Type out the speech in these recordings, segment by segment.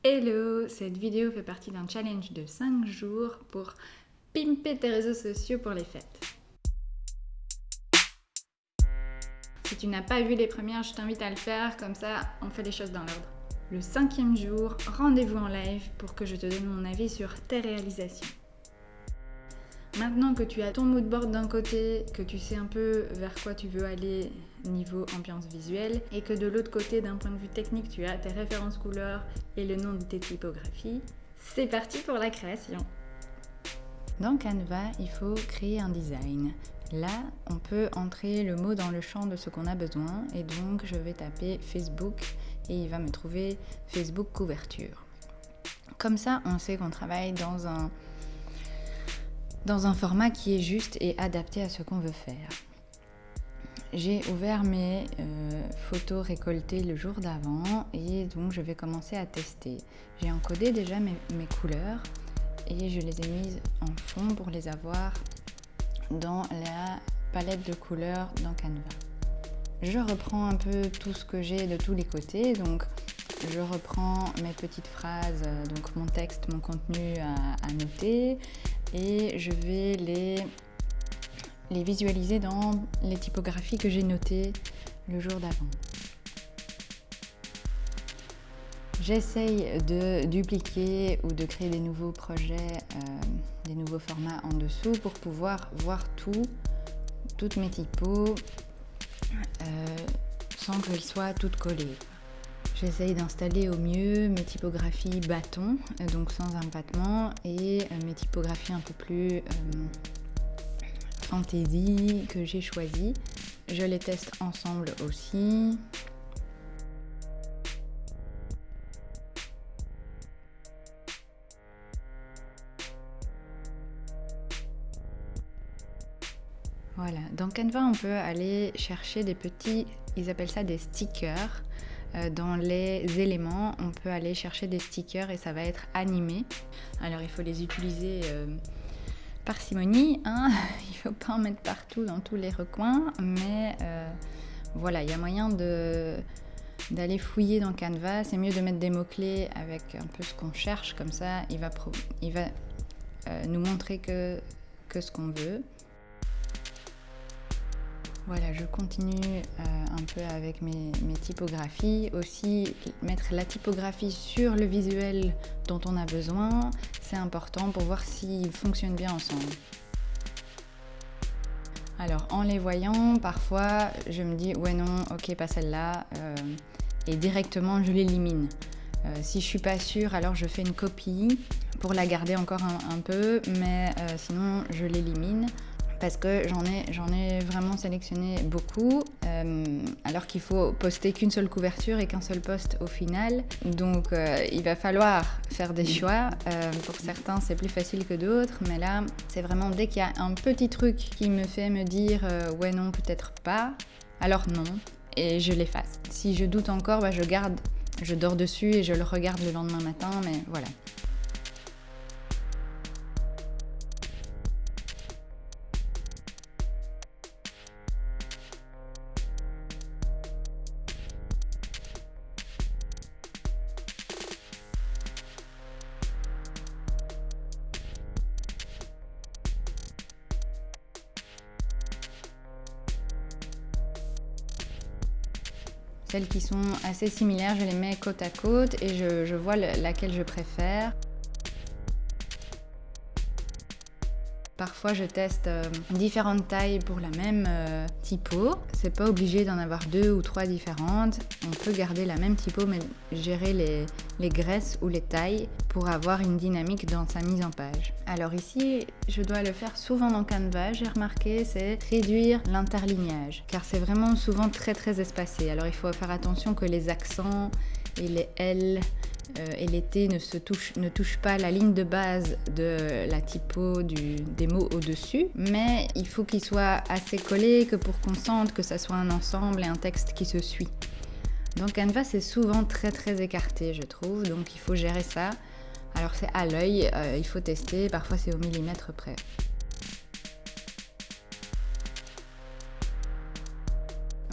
Hello! Cette vidéo fait partie d'un challenge de 5 jours pour pimper tes réseaux sociaux pour les fêtes. Si tu n'as pas vu les premières, je t'invite à le faire, comme ça on fait les choses dans l'ordre. Le 5e jour, rendez-vous en live pour que je te donne mon avis sur tes réalisations. Maintenant que tu as ton moodboard d'un côté, que tu sais un peu vers quoi tu veux aller niveau ambiance visuelle, et que de l'autre côté, d'un point de vue technique, tu as tes références couleurs et le nom de tes typographies, c'est parti pour la création. Dans Canva, il faut créer un design. Là, on peut entrer le mot dans le champ de ce qu'on a besoin, et donc je vais taper Facebook et il va me trouver Facebook couverture. Comme ça, on sait qu'on travaille dans un format qui est juste et adapté à ce qu'on veut faire. J'ai ouvert mes photos récoltées le jour d'avant et donc je vais commencer à tester. J'ai encodé déjà mes couleurs et je les ai mises en fond pour les avoir dans la palette de couleurs dans Canva. Je reprends un peu tout ce que j'ai de tous les côtés, donc je reprends mes petites phrases, donc mon texte, mon contenu à noter, et je vais les visualiser dans les typographies que j'ai notées le jour d'avant. J'essaye de dupliquer ou de créer des nouveaux projets, des nouveaux formats en dessous pour pouvoir voir toutes mes typos sans qu'elles soient toutes collées. J'essaye d'installer au mieux mes typographies bâton, donc sans empattement, et mes typographies un peu plus fantasy que j'ai choisies. Je les teste ensemble aussi. Voilà, dans Canva, on peut aller chercher des petits, ils appellent ça des stickers. Dans les éléments, on peut aller chercher des stickers et ça va être animé. Alors il faut les utiliser parcimonie, hein. Il ne faut pas en mettre partout dans tous les recoins, mais voilà, il y a moyen d'aller fouiller dans Canva. C'est mieux de mettre des mots-clés avec un peu ce qu'on cherche, comme ça il va nous montrer que ce qu'on veut. Voilà, je continue un peu avec mes typographies. Aussi, mettre la typographie sur le visuel dont on a besoin, c'est important pour voir s'ils fonctionnent bien ensemble. Alors, en les voyant, parfois, je me dis « ouais, non, ok, pas celle-là » et directement, je l'élimine. Si je suis pas sûre, alors je fais une copie pour la garder encore un peu, mais sinon, je l'élimine. Parce que j'en ai vraiment sélectionné beaucoup, alors qu'il faut poster qu'une seule couverture et qu'un seul post au final. Donc il va falloir faire des choix. Pour certains, c'est plus facile que d'autres, mais là, c'est vraiment dès qu'il y a un petit truc qui me fait me dire « ouais, non, peut-être pas », alors non, et je l'efface. Si je doute encore, je dors dessus et je le regarde le lendemain matin, mais voilà. Celles qui sont assez similaires, je les mets côte à côte et je vois laquelle je préfère. Parfois, je teste différentes tailles pour la même typo. C'est pas obligé d'en avoir 2 ou 3 différentes. On peut garder la même typo, mais gérer les graisses ou les tailles pour avoir une dynamique dans sa mise en page. Alors ici, je dois le faire souvent dans Canva, j'ai remarqué, c'est réduire l'interlignage, car c'est vraiment souvent très très espacé. Alors il faut faire attention que les accents et les L et les T ne touchent pas la ligne de base de la typo des mots au-dessus, mais il faut qu'ils soient assez collés que pour qu'on sente que ça soit un ensemble et un texte qui se suit. Dans Canva, c'est souvent très très écarté, je trouve, donc il faut gérer ça. Alors c'est à l'œil, il faut tester, parfois c'est au millimètre près.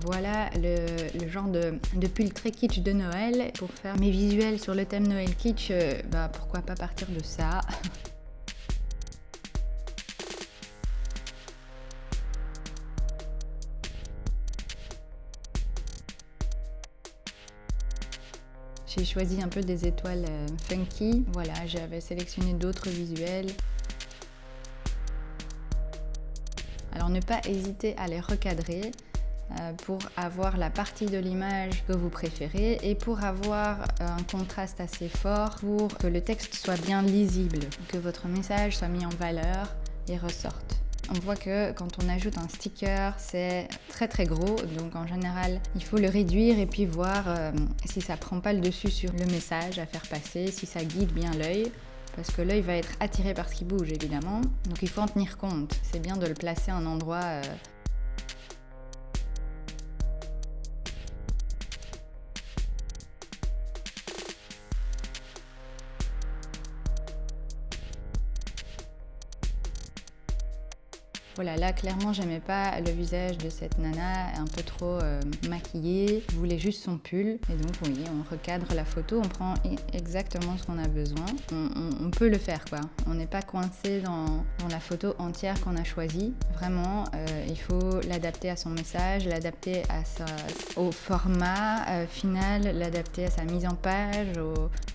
Voilà le genre de pull très kitsch de Noël. Pour faire mes visuels sur le thème Noël kitsch, pourquoi pas partir de ça. J'ai choisi un peu des étoiles funky. Voilà, j'avais sélectionné d'autres visuels. Alors ne pas hésiter à les recadrer pour avoir la partie de l'image que vous préférez et pour avoir un contraste assez fort pour que le texte soit bien lisible, que votre message soit mis en valeur et ressorte. On voit que quand on ajoute un sticker, c'est très très gros, donc en général, il faut le réduire et puis voir si ça prend pas le dessus sur le message à faire passer, si ça guide bien l'œil, parce que l'œil va être attiré par ce qui bouge évidemment, donc il faut en tenir compte. C'est bien de le placer à un endroit Voilà, là clairement j'aimais pas le visage de cette nana, un peu trop maquillée, je voulais juste son pull. Et donc oui, on recadre la photo, on prend exactement ce qu'on a besoin. On peut le faire quoi, on n'est pas coincé dans la photo entière qu'on a choisie. Vraiment, il faut l'adapter à son message, l'adapter au format final, l'adapter à sa mise en page,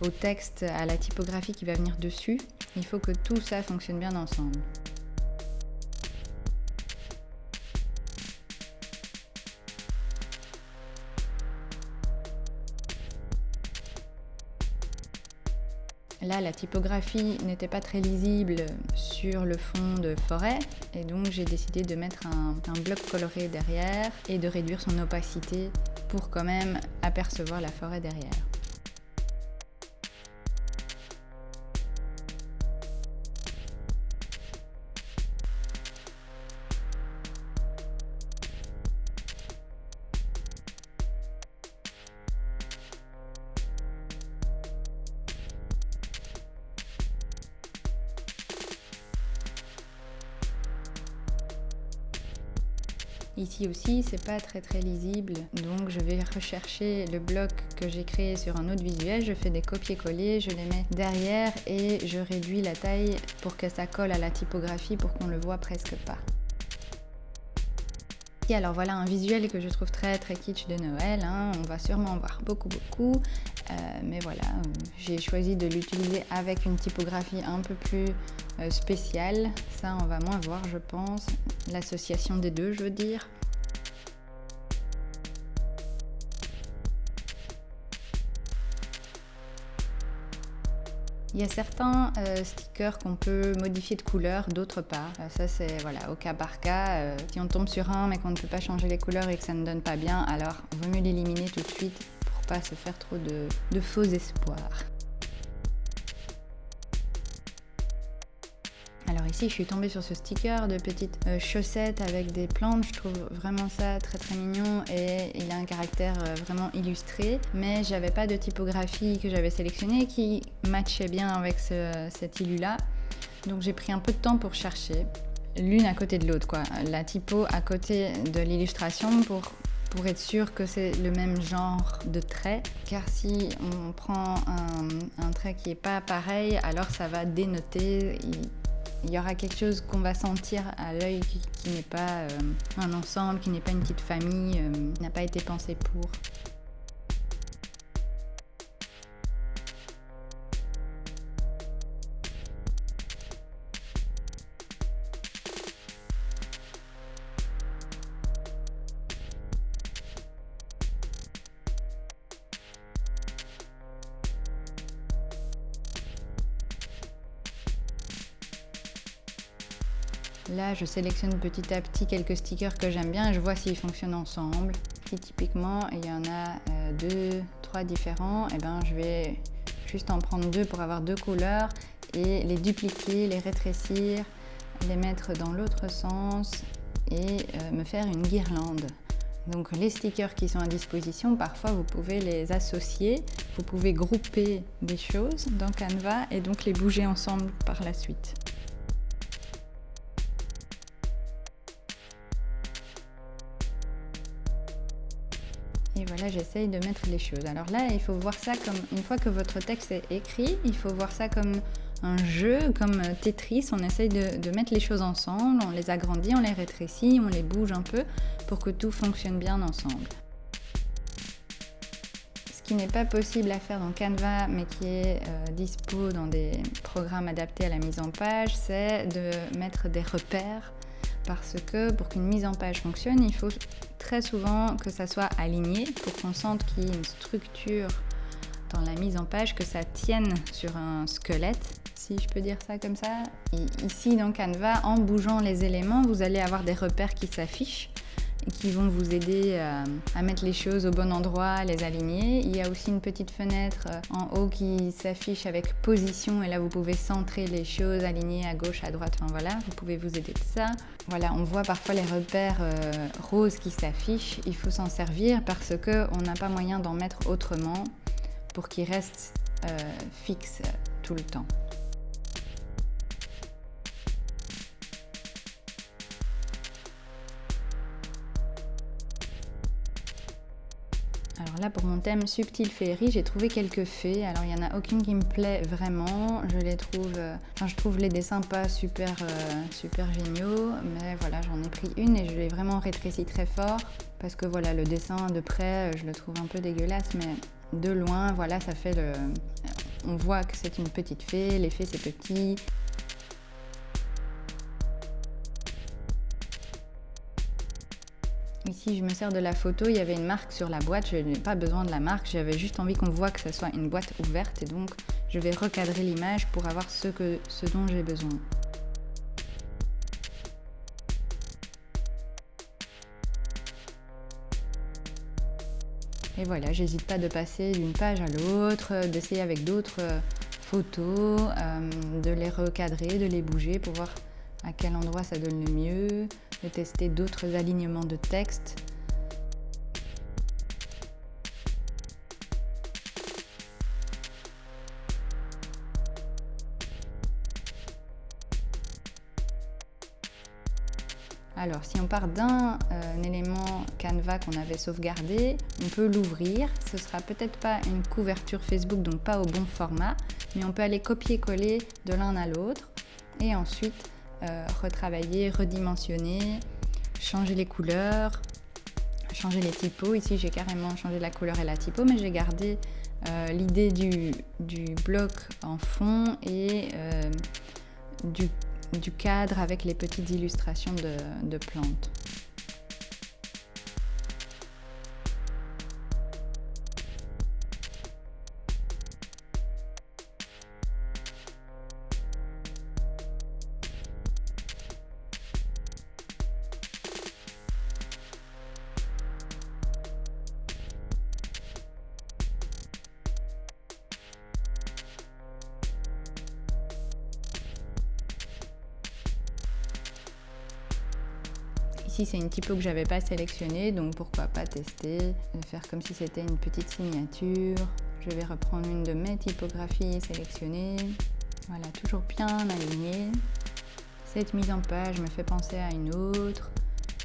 au texte, à la typographie qui va venir dessus. Il faut que tout ça fonctionne bien ensemble. Là, la typographie n'était pas très lisible sur le fond de forêt et donc j'ai décidé de mettre un bloc coloré derrière et de réduire son opacité pour quand même apercevoir la forêt derrière. Ici aussi, c'est pas très lisible, donc je vais rechercher le bloc que j'ai créé sur un autre visuel, je fais des copier-coller, je les mets derrière et je réduis la taille pour que ça colle à la typographie pour qu'on le voit presque pas. Et alors voilà un visuel que je trouve très kitsch de Noël, hein. On va sûrement en voir beaucoup, mais voilà, j'ai choisi de l'utiliser avec une typographie un peu plus spéciale. Ça, on va moins voir, je pense, l'association des deux, je veux dire. Il y a certains stickers qu'on peut modifier de couleur, d'autres pas. Ça c'est voilà, au cas par cas. Si on tombe sur un mais qu'on ne peut pas changer les couleurs et que ça ne donne pas bien, alors il vaut mieux l'éliminer tout de suite pour pas se faire trop de faux espoirs. Alors ici, je suis tombée sur ce sticker de petites chaussettes avec des plantes. Je trouve vraiment ça très mignon et il a un caractère vraiment illustré. Mais j'avais pas de typographie que j'avais sélectionnée qui matchait bien avec cet illu-là. Donc j'ai pris un peu de temps pour chercher, l'une à côté de l'autre, quoi. La typo à côté de l'illustration pour être sûr que c'est le même genre de trait, car si on prend un trait qui n'est pas pareil, alors ça va dénoter. Il y aura quelque chose qu'on va sentir à l'œil qui n'est pas un ensemble, qui n'est pas une petite famille, qui n'a pas été pensé pour. Là, je sélectionne petit à petit quelques stickers que j'aime bien et je vois s'ils fonctionnent ensemble. Si typiquement, il y en a 2, 3 différents, et ben, je vais juste en prendre 2 pour avoir 2 couleurs et les dupliquer, les rétrécir, les mettre dans l'autre sens et me faire une guirlande. Donc les stickers qui sont à disposition, parfois vous pouvez les associer, vous pouvez grouper des choses dans Canva et donc les bouger ensemble par la suite. voilà, j'essaye de mettre les choses. Alors là, il faut voir ça comme, une fois que votre texte est écrit, il faut voir ça comme un jeu, comme Tetris. On essaye de mettre les choses ensemble, on les agrandit, on les rétrécit, on les bouge un peu pour que tout fonctionne bien ensemble. Ce qui n'est pas possible à faire dans Canva, mais qui est dispo dans des programmes adaptés à la mise en page, c'est de mettre des repères. Parce que pour qu'une mise en page fonctionne, il faut très souvent que ça soit aligné pour qu'on sente qu'il y ait une structure dans la mise en page, que ça tienne sur un squelette, si je peux dire ça comme ça. Et ici dans Canva, en bougeant les éléments, vous allez avoir des repères qui s'affichent et qui vont vous aider à mettre les choses au bon endroit, les aligner. Il y a aussi une petite fenêtre en haut qui s'affiche avec position et là vous pouvez centrer les choses, aligner à gauche, à droite, enfin voilà, vous pouvez vous aider de ça. Voilà, on voit parfois les repères roses qui s'affichent, il faut s'en servir parce qu'on n'a pas moyen d'en mettre autrement pour qu'ils restent fixes tout le temps. Alors là, pour mon thème subtil féerie, j'ai trouvé quelques fées. Alors il n'y en a aucune qui me plaît vraiment. Je trouve les dessins pas super géniaux. Mais voilà, j'en ai pris une et je l'ai vraiment rétréci très fort. Parce que voilà, le dessin de près, je le trouve un peu dégueulasse. Mais de loin, voilà, ça fait le... On voit que c'est une petite fée. Les fées, c'est petit. Ici, je me sers de la photo, il y avait une marque sur la boîte, je n'ai pas besoin de la marque, j'avais juste envie qu'on voit que ce soit une boîte ouverte et donc je vais recadrer l'image pour avoir ce dont j'ai besoin. Et voilà, j'hésite pas de passer d'une page à l'autre, d'essayer avec d'autres photos, de les recadrer, de les bouger pour voir à quel endroit ça donne le mieux, de tester d'autres alignements de texte. Alors, si on part d'un élément Canva qu'on avait sauvegardé, on peut l'ouvrir. Ce sera peut-être pas une couverture Facebook, donc pas au bon format, mais on peut aller copier-coller de l'un à l'autre et ensuite retravailler, redimensionner, changer les couleurs, changer les typos. Ici, j'ai carrément changé la couleur et la typo, mais j'ai gardé l'idée du bloc en fond et du cadre avec les petites illustrations de plantes. Ici, c'est une typo que j'avais pas sélectionnée, donc pourquoi pas tester, faire comme si c'était une petite signature. Je vais reprendre une de mes typographies sélectionnées. Voilà, toujours bien alignée. Cette mise en page me fait penser à une autre.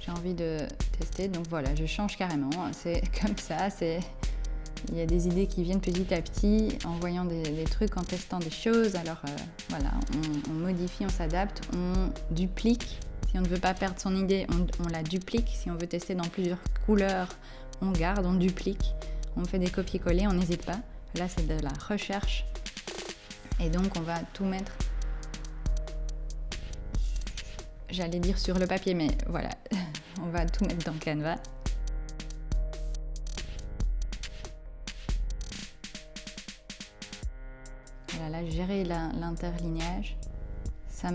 J'ai envie de tester, donc voilà, je change carrément. C'est comme ça, il y a des idées qui viennent petit à petit en voyant des trucs, en testant des choses. Alors voilà, on modifie, on s'adapte, on duplique. Si on ne veut pas perdre son idée, on la duplique. Si on veut tester dans plusieurs couleurs, on garde, on duplique. On fait des copier-coller, on n'hésite pas. Là, c'est de la recherche. Et donc, on va tout mettre, j'allais dire sur le papier, mais voilà, on va tout mettre dans Canva. Voilà, là, gérer l'interlignage. Ça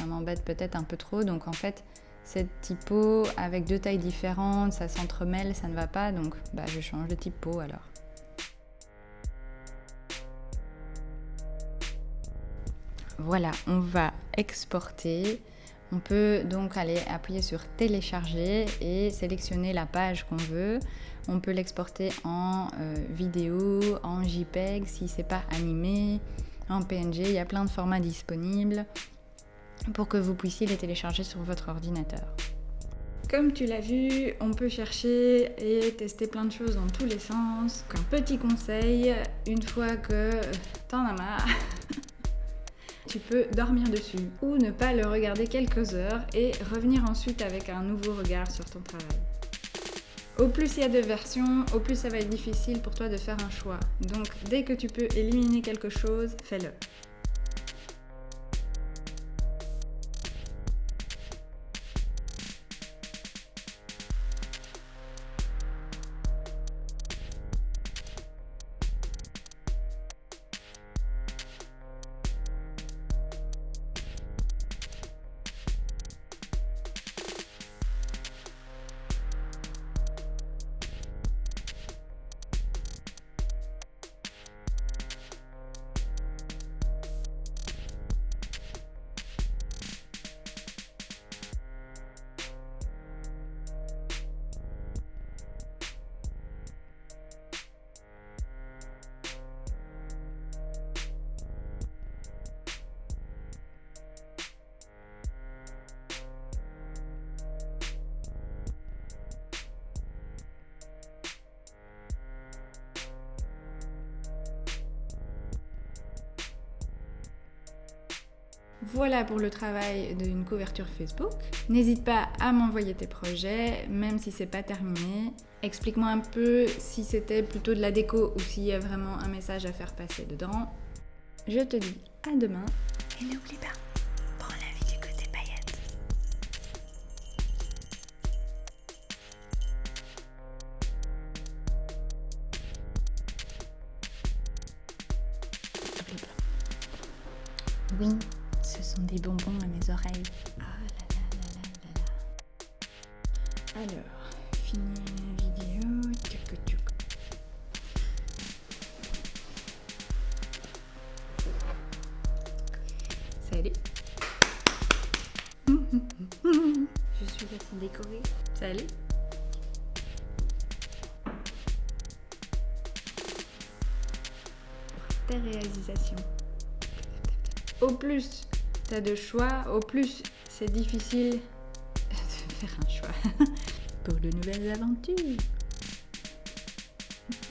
m'embête peut-être un peu trop, donc en fait cette typo avec deux tailles différentes, ça s'entremêle, ça ne va pas, donc je change de typo alors. Voilà, on va exporter. On peut donc aller appuyer sur télécharger et sélectionner la page qu'on veut. On peut l'exporter en vidéo, en JPEG si c'est pas animé, en PNG, il y a plein de formats disponibles pour que vous puissiez les télécharger sur votre ordinateur. Comme tu l'as vu, on peut chercher et tester plein de choses dans tous les sens. Donc, un petit conseil, une fois que t'en as marre, tu peux dormir dessus ou ne pas le regarder quelques heures et revenir ensuite avec un nouveau regard sur ton travail. Au plus il y a de versions, au plus ça va être difficile pour toi de faire un choix. Donc dès que tu peux éliminer quelque chose, fais-le. Voilà pour le travail d'une couverture Facebook. N'hésite pas à m'envoyer tes projets, même si c'est pas terminé. Explique-moi un peu si c'était plutôt de la déco ou s'il y a vraiment un message à faire passer dedans. Je te dis à demain. Et n'oublie pas, prends la vie du côté paillettes. Oui, ce sont des bonbons à mes oreilles. Ah là là là là là là. Alors, fini la vidéo. Tchouk tchouk. Salut. Je suis là pour décorer. Salut. Pour ta réalisation. Au plus tu as de choix, au plus c'est difficile de faire un choix pour de nouvelles aventures.